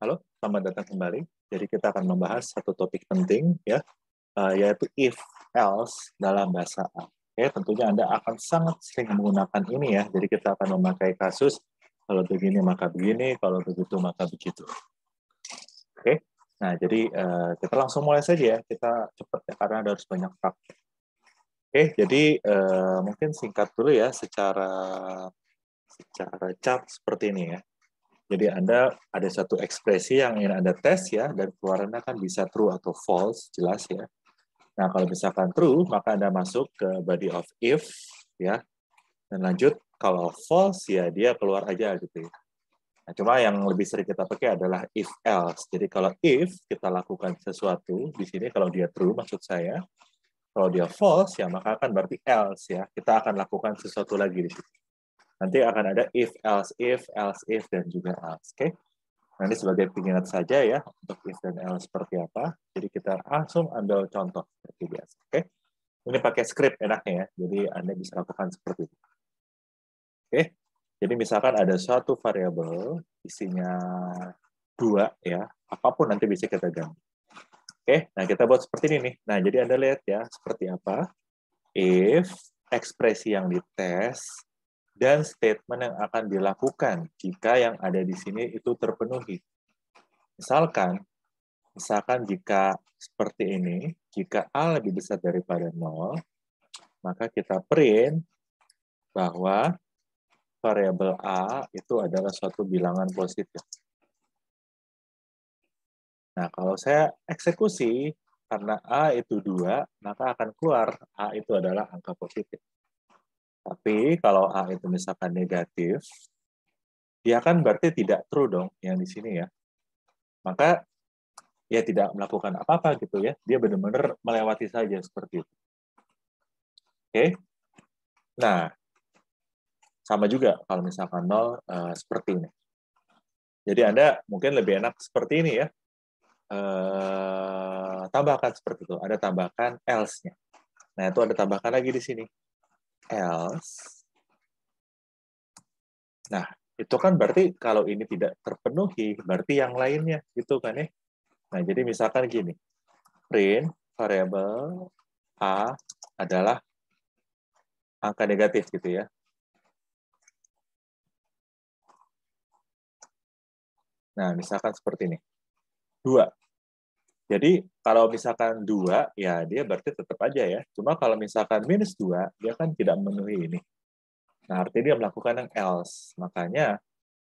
Halo, selamat datang kembali. Jadi kita akan membahas satu topik penting ya, yaitu if else dalam bahasa A. Oke, tentunya Anda akan sangat sering menggunakan ini ya. Jadi kita akan memakai kasus kalau begini maka begini, kalau begitu maka begitu. Oke. Nah, jadi kita langsung mulai saja ya. Kita cepat ya karena ada harus banyak praktek. Oke, jadi mungkin singkat dulu ya secara chart seperti ini ya. Jadi Anda ada satu ekspresi yang ingin Anda tes ya, dan keluarannya kan bisa true atau false, jelas ya. Nah, kalau misalkan true, maka Anda masuk ke body of if, ya. Dan lanjut, kalau false, ya dia keluar aja gitu ya. Nah, cuma yang lebih sering kita pakai adalah if else. Jadi kalau if, kita lakukan sesuatu, di sini kalau dia true, maksud saya. Kalau dia false, ya maka akan berarti else ya. Kita akan lakukan sesuatu lagi di situ. Nanti akan ada if, else if, dan juga else. Oke? Nah, ini sebagai pengingat saja ya, untuk if dan else seperti apa. Jadi kita langsung ambil contoh seperti biasa. Oke? Ini pakai script enaknya ya, jadi Anda bisa lakukan seperti itu. Oke? Jadi misalkan ada suatu variabel, isinya 2 ya, apapun nanti bisa kita ganti. Oke, nah kita buat seperti ini nih. Nah, jadi Anda lihat ya, seperti apa. If ekspresi yang dites dan statement yang akan dilakukan jika yang ada di sini itu terpenuhi. Misalkan jika seperti ini, jika A lebih besar daripada 0, maka kita print bahwa variabel A itu adalah suatu bilangan positif. Nah, kalau saya eksekusi, karena A itu 2, maka akan keluar A itu adalah angka positif. Tapi kalau A itu misalkan negatif, dia kan berarti tidak true dong yang di sini ya. Maka ya tidak melakukan apa-apa gitu ya. Dia benar-benar melewati saja seperti itu. Oke. Nah, sama juga kalau misalkan 0 seperti ini. Jadi Anda mungkin lebih enak seperti ini ya. Tambahkan seperti itu. Ada tambahkan else-nya. Nah, itu ada tambahkan lagi di sini. Else. Nah, itu kan berarti kalau ini tidak terpenuhi, berarti yang lainnya gitu kan ya. Nah, jadi misalkan gini. Print variabel A adalah angka negatif gitu ya. Nah, misalkan seperti ini. 2. Jadi, kalau misalkan 2, ya dia berarti tetap aja ya. Cuma kalau misalkan minus 2, dia kan tidak memenuhi ini. Nah, artinya dia melakukan yang else. Makanya,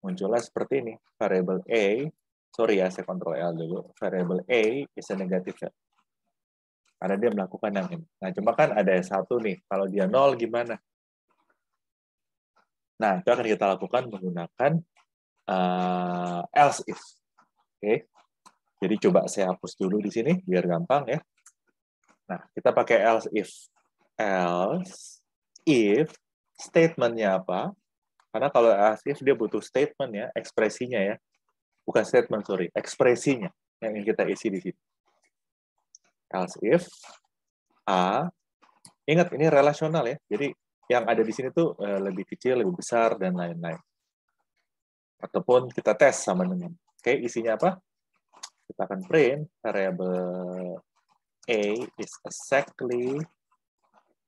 muncullah seperti ini. Variable A, sorry ya, saya kontrol L dulu. Variable A is a negative set. Karena dia melakukan yang ini. Nah, cuma kan ada satu nih. Kalau dia 0, gimana? Nah, itu akan kita lakukan menggunakan else if. Oke. Jadi coba saya hapus dulu di sini biar gampang ya. Nah, kita pakai else if. Else if statement-nya apa? Karena kalau else if dia butuh statement ya, ekspresinya ya. Bukan statement, sorry, ekspresinya yang ingin kita isi di sini. Else if A, ingat ini relasional ya. Jadi yang ada di sini tuh lebih kecil, lebih besar dan lain-lain. Ataupun kita tes sama dengan. Oke, isinya apa? Kita akan print variable A is exactly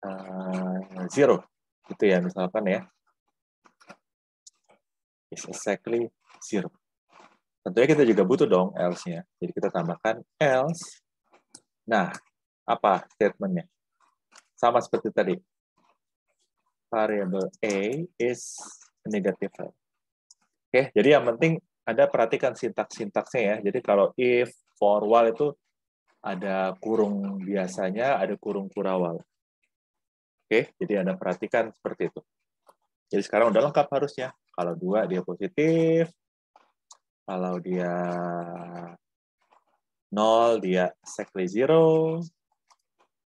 0. Gitu ya, misalkan ya. Is exactly 0. Tentunya kita juga butuh dong else-nya. Jadi kita tambahkan else. Nah, apa statement-nya? Sama seperti tadi. Variable A is negative. Oke, jadi yang penting Anda perhatikan sintaks-sintaksnya ya. Jadi kalau if, for, while itu ada kurung biasanya, ada kurung kurawal. Oke, jadi Anda perhatikan seperti itu. Jadi sekarang udah lengkap harusnya. Kalau 2 dia positif, kalau dia 0 dia exactly 0,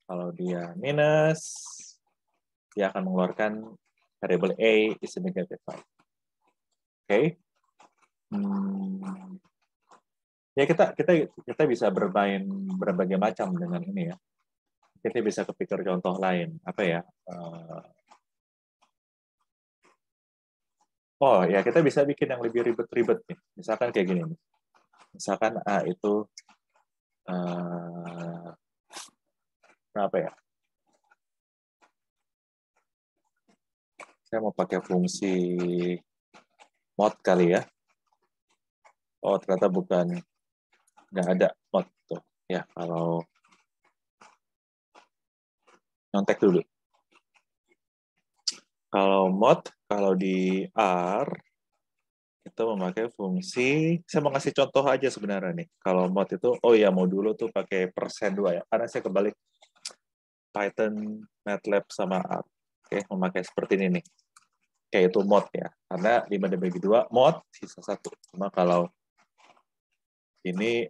kalau dia minus, dia akan mengeluarkan variable A is a negative 5. Oke. Ya kita bisa bermain berbagai macam dengan ini ya. Kita bisa kepikir contoh lain. Apa ya? Oh ya, kita bisa bikin yang lebih ribet-ribet nih. Misalkan kayak gini nih. Misalkan A itu berapa ya? Saya mau pakai fungsi mod kali ya. Oh, ternyata bukan, nggak ada mod tuh. Ya, kalau nyontek dulu. Kalau mod, kalau di R, itu memakai fungsi, saya mau kasih contoh aja sebenarnya nih. Kalau mod itu, oh ya mau dulu tuh pakai %2 ya, karena saya kebalik Python, MATLAB, sama R. Oke, memakai seperti ini nih. Kayak itu mod ya, karena 5 dibagi 2, mod, sisa 1. Cuma kalau ini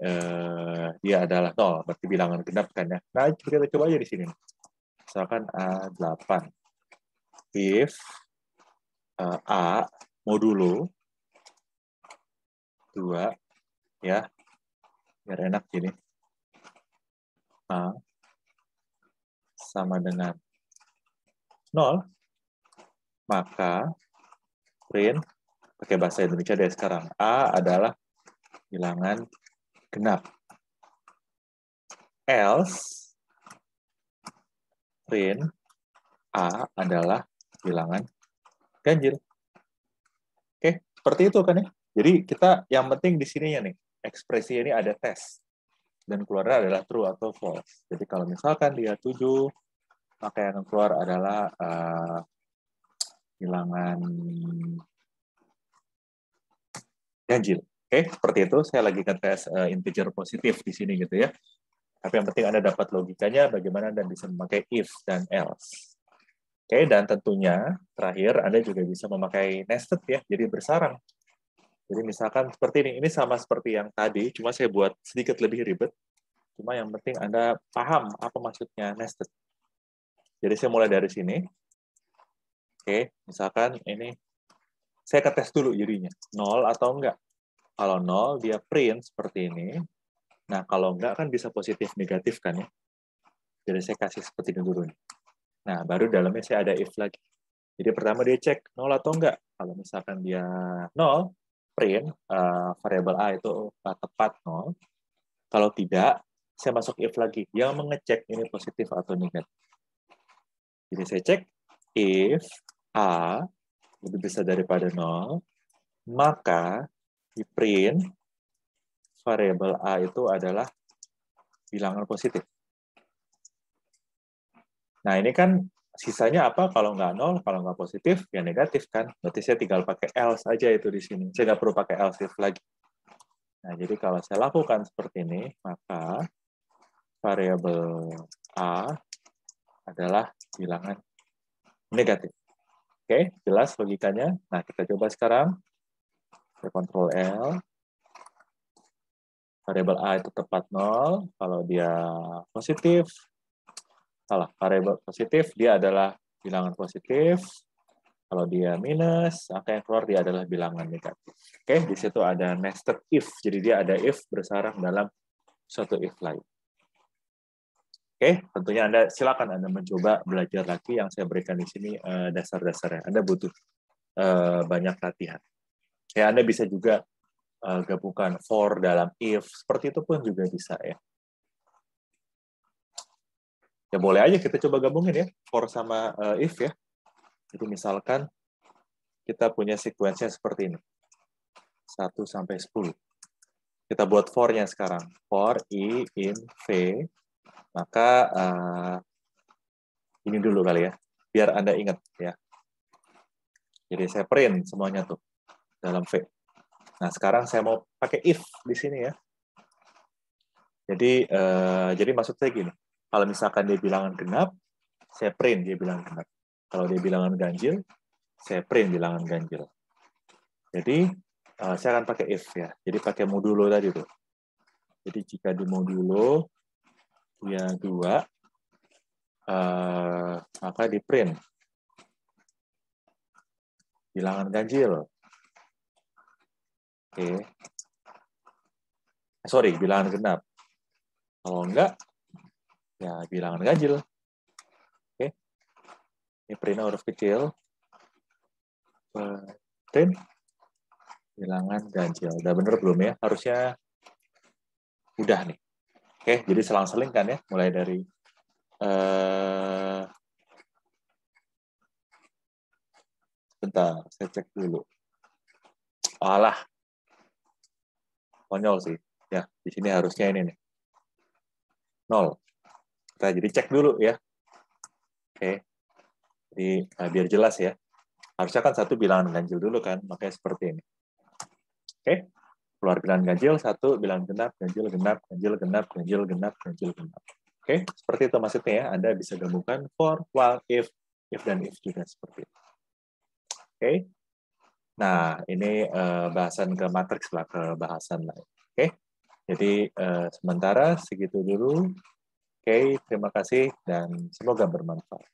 dia adalah 0, berarti bilangan genap kan ya. Nah, kita coba aja di sini. Misalkan A8. If A modulo 2, ya, biar enak gini. A sama dengan 0, maka print, pakai bahasa Indonesia deh sekarang, A adalah bilangan genap. Else, print, A adalah bilangan ganjil. Oke, seperti itu kan ya. Jadi kita yang penting di sininya nih, ekspresi ini ada tes. Dan keluarnya adalah true atau false. Jadi kalau misalkan dia 7, maka yang keluar adalah bilangan ganjil. Oke, seperti itu. Saya lagi ngetes integer positif di sini gitu ya. Tapi yang penting Anda dapat logikanya bagaimana Anda bisa memakai if dan else. Oke, dan tentunya terakhir Anda juga bisa memakai nested ya, jadi bersarang. Jadi misalkan seperti ini sama seperti yang tadi, cuma saya buat sedikit lebih ribet. Cuma yang penting Anda paham apa maksudnya nested. Jadi saya mulai dari sini. Oke, misalkan ini saya ketes dulu jadinya, 0 atau enggak. Kalau 0 dia print seperti ini. Nah, kalau enggak kan bisa positif negatif kan ya. Jadi saya kasih seperti ini dulu nih. Nah, baru dalamnya saya ada if lagi. Jadi pertama dia cek 0 atau enggak. Kalau misalkan dia 0, print variabel A itu tepat 0. Kalau tidak, saya masuk if lagi yang mengecek ini positif atau negatif. Jadi saya cek if A lebih besar daripada 0, maka di print variabel A itu adalah bilangan positif. Nah, ini kan sisanya apa? Kalau nggak 0, kalau nggak positif, ya negatif kan. Berarti saya tinggal pakai else aja itu di sini. Saya nggak perlu pakai else if lagi. Nah, jadi kalau saya lakukan seperti ini, maka variabel A adalah bilangan negatif. Oke, jelas logikanya. Nah, kita coba sekarang. Saya Ctrl L. Variabel A itu tepat 0. Kalau dia positif, salah. Variabel positif, dia adalah bilangan positif. Kalau dia minus, angka yang keluar dia adalah bilangan negatif. Oke, di situ ada nested if. Jadi dia ada if bersarang dalam suatu if lain. Oke, tentunya silakan Anda mencoba belajar lagi yang saya berikan di sini dasar-dasarnya. Anda butuh banyak latihan. Ya, Anda bisa juga gabungkan for dalam if. Seperti itu pun juga bisa ya. Ya boleh aja kita coba gabungin ya, for sama if ya. Jadi misalkan kita punya sequence seperti ini. 1 sampai 10. Kita buat for-nya sekarang. For I in V. Maka ini dulu kali ya. Biar Anda ingat ya. Jadi saya print semuanya tuh dalam V. Nah, sekarang saya mau pakai if di sini ya. Jadi maksud saya gini. Kalau misalkan dia bilangan genap, saya print dia bilangan genap. Kalau dia bilangan ganjil, saya print bilangan ganjil. Jadi saya akan pakai if ya. Jadi pakai modulo tadi tuh. Jadi jika di modulo dia 2, maka di print bilangan ganjil. Oke. Sorry, bilangan genap. Kalau enggak, ya bilangan ganjil. Oke. Ini print huruf kecil. Print bilangan ganjil. Udah bener belum ya? Harusnya Udah nih. Oke, jadi selang-seling kan ya, mulai dari bentar, saya cek dulu. Alah, konyol sih. Ya, di sini harusnya ini nih. 0. Kita jadi cek dulu ya. Oke. Jadi biar jelas ya. Harusnya kan satu bilangan ganjil dulu kan, makanya seperti ini. Oke. Keluar bilangan ganjil, satu bilangan genap, ganjil genap, ganjil genap, ganjil genap, ganjil genap. Oke, seperti itu maksudnya ya. Anda bisa gabungkan for, while, if dan if juga seperti itu. Oke. Nah, ini bahasan ke matriks lah, ke bahasan lain. Oke. Jadi sementara segitu dulu. Oke, terima kasih dan semoga bermanfaat.